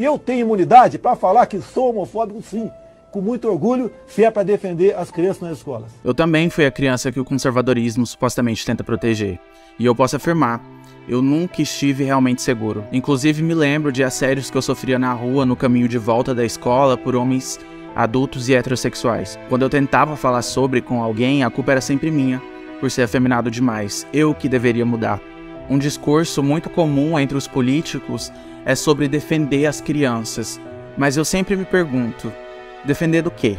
E eu tenho imunidade para falar que sou homofóbico, sim, com muito orgulho, se é para defender as crianças nas escolas. Eu também fui a criança que o conservadorismo supostamente tenta proteger. E eu posso afirmar, eu nunca estive realmente seguro. Inclusive me lembro de assédios que eu sofria na rua, no caminho de volta da escola, por homens adultos e heterossexuais. Quando eu tentava falar sobre com alguém, a culpa era sempre minha, por ser afeminado demais. Eu que deveria mudar. Um discurso muito comum entre os políticos é sobre defender as crianças. Mas eu sempre me pergunto, defender do quê?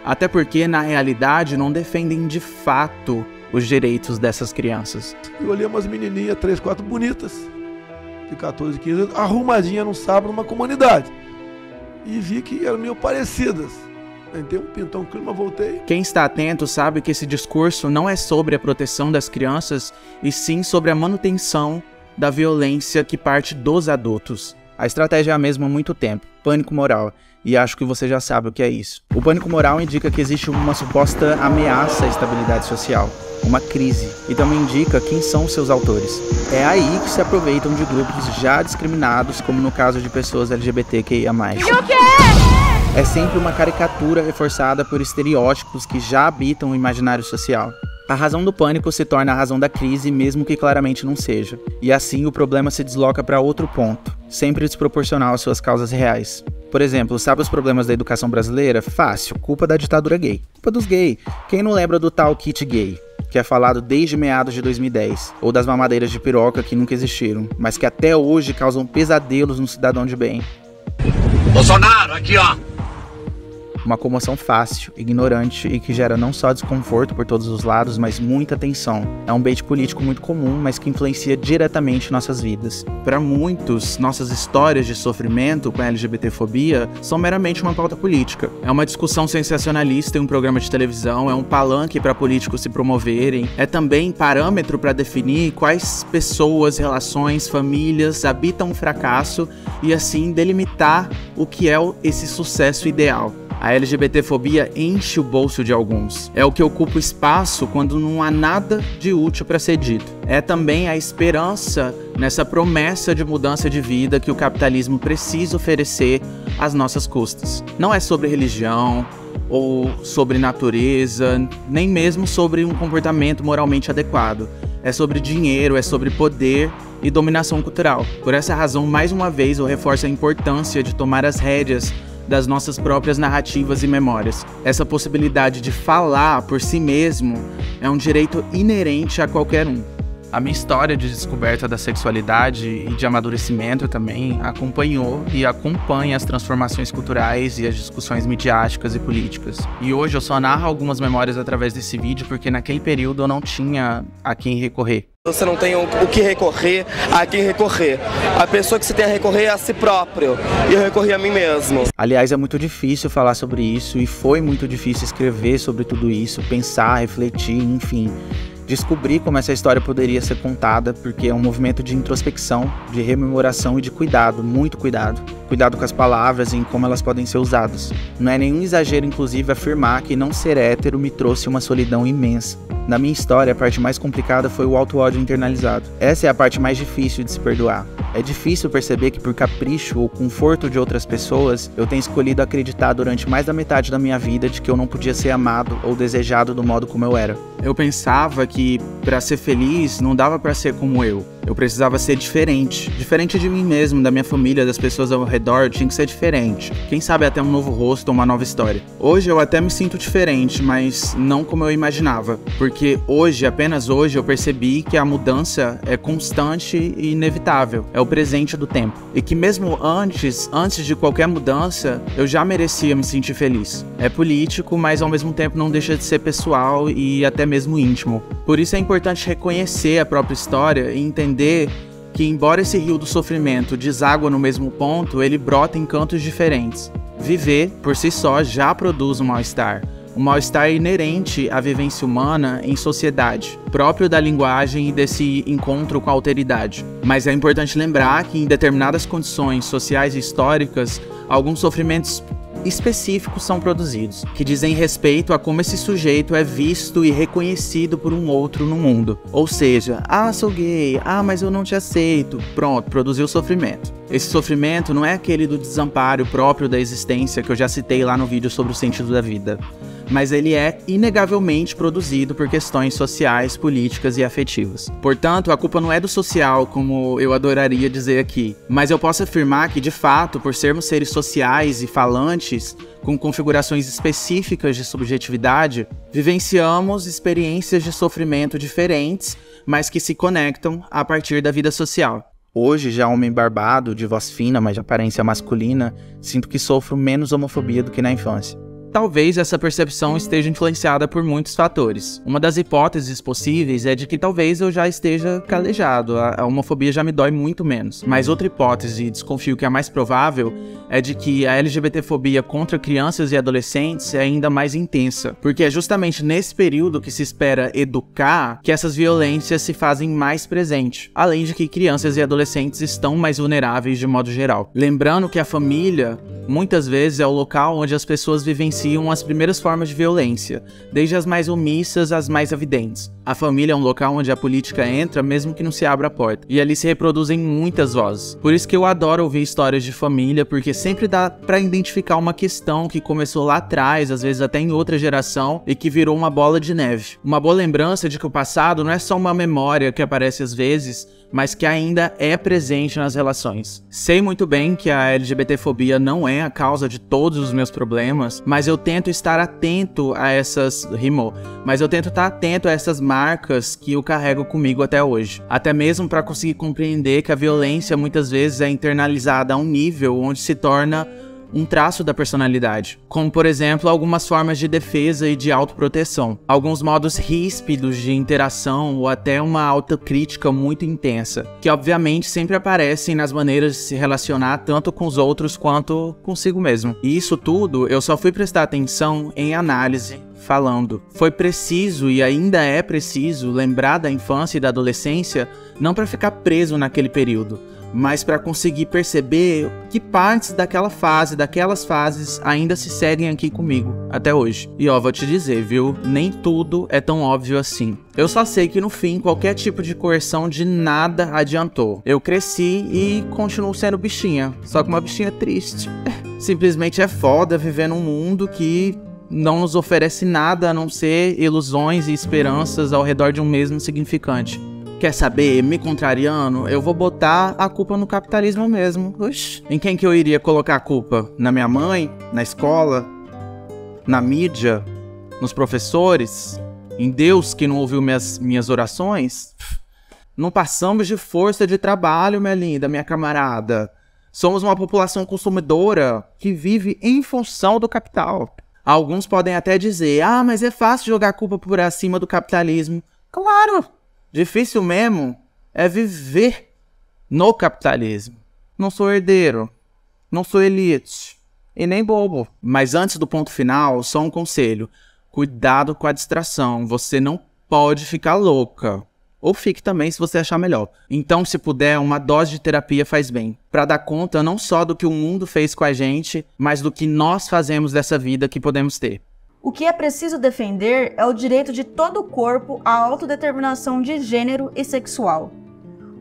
Até porque, na realidade, não defendem de fato os direitos dessas crianças. Eu olhei umas menininhas, 3, 4 bonitas, de 14, 15 anos, arrumadinha num sábado numa comunidade. E vi que eram meio parecidas. Tentei pintar um clima, voltei. Quem está atento sabe que esse discurso não é sobre a proteção das crianças, e sim sobre a manutenção da violência que parte dos adultos. A estratégia é a mesma há muito tempo, pânico moral, e acho que você já sabe o que é isso. O pânico moral indica que existe uma suposta ameaça à estabilidade social, uma crise, e também indica quem são os seus autores. É aí que se aproveitam de grupos já discriminados, como no caso de pessoas LGBTQIA+. É sempre uma caricatura reforçada por estereótipos que já habitam o imaginário social. A razão do pânico se torna a razão da crise, mesmo que claramente não seja. E assim o problema se desloca para outro ponto, sempre desproporcional às suas causas reais. Por exemplo, sabe os problemas da educação brasileira? Fácil, culpa da ditadura gay. Culpa dos gays. Quem não lembra do tal kit gay, que é falado desde meados de 2010, ou das mamadeiras de piroca que nunca existiram, mas que até hoje causam pesadelos no cidadão de bem? Bolsonaro, aqui ó! Uma comoção fácil, ignorante e que gera não só desconforto por todos os lados, mas muita tensão. É um bait político muito comum, mas que influencia diretamente nossas vidas. Para muitos, nossas histórias de sofrimento com a LGBTfobia são meramente uma pauta política. É uma discussão sensacionalista em um programa de televisão, é um palanque para políticos se promoverem, é também parâmetro para definir quais pessoas, relações, famílias habitam o fracasso e assim delimitar o que é esse sucesso ideal. A LGBTfobia enche o bolso de alguns. É o que ocupa o espaço quando não há nada de útil para ser dito. É também a esperança nessa promessa de mudança de vida que o capitalismo precisa oferecer às nossas custas. Não é sobre religião ou sobre natureza, nem mesmo sobre um comportamento moralmente adequado. É sobre dinheiro, é sobre poder e dominação cultural. Por essa razão, mais uma vez, eu reforço a importância de tomar as rédeas das nossas próprias narrativas e memórias. Essa possibilidade de falar por si mesmo é um direito inerente a qualquer um. A minha história de descoberta da sexualidade e de amadurecimento também acompanhou e acompanha as transformações culturais e as discussões midiáticas e políticas. E hoje eu só narro algumas memórias através desse vídeo porque naquele período eu não tinha a quem recorrer. Você não tem o que recorrer, a quem recorrer. A pessoa que você tem a recorrer é a si próprio. E eu recorri a mim mesmo. Aliás, é muito difícil falar sobre isso e foi muito difícil escrever sobre tudo isso, pensar, refletir, enfim. Descobrir como essa história poderia ser contada, porque é um movimento de introspecção, de rememoração e de cuidado, muito cuidado. Cuidado com as palavras e em como elas podem ser usadas. Não é nenhum exagero, inclusive, afirmar que não ser hétero me trouxe uma solidão imensa. Na minha história, a parte mais complicada foi o auto-ódio internalizado. Essa é a parte mais difícil de se perdoar. É difícil perceber que por capricho ou conforto de outras pessoas, eu tenho escolhido acreditar durante mais da metade da minha vida de que eu não podia ser amado ou desejado do modo como eu era. Eu pensava que para ser feliz não dava para ser como eu. Eu precisava ser diferente. Diferente de mim mesmo, da minha família, das pessoas ao redor, tinha que ser diferente. Quem sabe até um novo rosto ou uma nova história. Hoje eu até me sinto diferente, mas não como eu imaginava. Porque hoje, apenas hoje, eu percebi que a mudança é constante e inevitável. É o presente do tempo. E que mesmo antes de qualquer mudança, eu já merecia me sentir feliz. É político, mas ao mesmo tempo não deixa de ser pessoal e até mesmo íntimo. Por isso é importante reconhecer a própria história e entender que, embora esse rio do sofrimento deságua no mesmo ponto, ele brota em cantos diferentes. Viver, por si só, já produz um mal-estar. Um mal-estar inerente à vivência humana em sociedade, próprio da linguagem e desse encontro com a alteridade. Mas é importante lembrar que, em determinadas condições sociais e históricas, alguns sofrimentos específicos são produzidos, que dizem respeito a como esse sujeito é visto e reconhecido por um outro no mundo. Ou seja, sou gay, mas eu não te aceito. Pronto, produziu sofrimento. Esse sofrimento não é aquele do desamparo próprio da existência que eu já citei lá no vídeo sobre o sentido da vida, mas ele é inegavelmente produzido por questões sociais, políticas e afetivas. Portanto, a culpa não é do social, como eu adoraria dizer aqui, mas eu posso afirmar que, de fato, por sermos seres sociais e falantes, com configurações específicas de subjetividade, vivenciamos experiências de sofrimento diferentes, mas que se conectam a partir da vida social. Hoje, já homem barbado, de voz fina, mas de aparência masculina, sinto que sofro menos homofobia do que na infância. Talvez essa percepção esteja influenciada por muitos fatores. Uma das hipóteses possíveis é de que talvez eu já esteja calejado, a homofobia já me dói muito menos. Mas outra hipótese, e desconfio que é a mais provável, é de que a LGBTfobia contra crianças e adolescentes é ainda mais intensa, porque é justamente nesse período que se espera educar que essas violências se fazem mais presentes, além de que crianças e adolescentes estão mais vulneráveis de modo geral. Lembrando que a família, muitas vezes, é o local onde as pessoas vivenciam as primeiras formas de violência, desde as mais omissas às mais evidentes. A família é um local onde a política entra mesmo que não se abra a porta, e ali se reproduzem muitas vozes. Por isso que eu adoro ouvir histórias de família, porque sempre dá pra identificar uma questão que começou lá atrás, às vezes até em outra geração, e que virou uma bola de neve. Uma boa lembrança de que o passado não é só uma memória que aparece às vezes, mas que ainda é presente nas relações. Sei muito bem que a LGBTfobia não é a causa de todos os meus problemas, mas eu tento estar atento a essas... eu tento estar atento a essas marcas que eu carrego comigo até hoje. Até mesmo para conseguir compreender que a violência muitas vezes é internalizada a um nível onde se torna um traço da personalidade, como por exemplo algumas formas de defesa e de autoproteção, alguns modos ríspidos de interação ou até uma autocrítica muito intensa, que obviamente sempre aparecem nas maneiras de se relacionar tanto com os outros quanto consigo mesmo. E isso tudo eu só fui prestar atenção em análise, falando. Foi preciso e ainda é preciso lembrar da infância e da adolescência não para ficar preso naquele período, mas para conseguir perceber que partes daquelas fases ainda se seguem aqui comigo, até hoje. E vou te dizer, viu? Nem tudo é tão óbvio assim. Eu só sei que no fim, qualquer tipo de coerção de nada adiantou. Eu cresci e continuo sendo bichinha, só que uma bichinha triste. Simplesmente é foda viver num mundo que não nos oferece nada a não ser ilusões e esperanças ao redor de um mesmo significante. Quer saber, me contrariando, eu vou botar a culpa no capitalismo mesmo. Oxi. Em quem que eu iria colocar a culpa? Na minha mãe? Na escola? Na mídia? Nos professores? Em Deus que não ouviu minhas orações? Não passamos de força de trabalho, minha linda, minha camarada. Somos uma população consumidora que vive em função do capital. Alguns podem até dizer, mas é fácil jogar a culpa por acima do capitalismo. Claro! Difícil mesmo é viver no capitalismo. Não sou herdeiro, não sou elite e nem bobo. Mas antes do ponto final, só um conselho. Cuidado com a distração, você não pode ficar louca. Ou fique também se você achar melhor. Então, se puder, uma dose de terapia faz bem. Para dar conta não só do que o mundo fez com a gente, mas do que nós fazemos dessa vida que podemos ter. O que é preciso defender é o direito de todo o corpo à autodeterminação de gênero e sexual.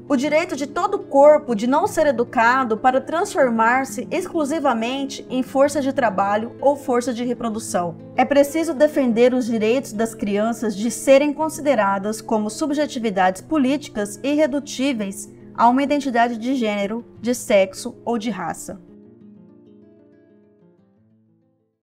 O direito de todo o corpo de não ser educado para transformar-se exclusivamente em força de trabalho ou força de reprodução. É preciso defender os direitos das crianças de serem consideradas como subjetividades políticas irredutíveis a uma identidade de gênero, de sexo ou de raça.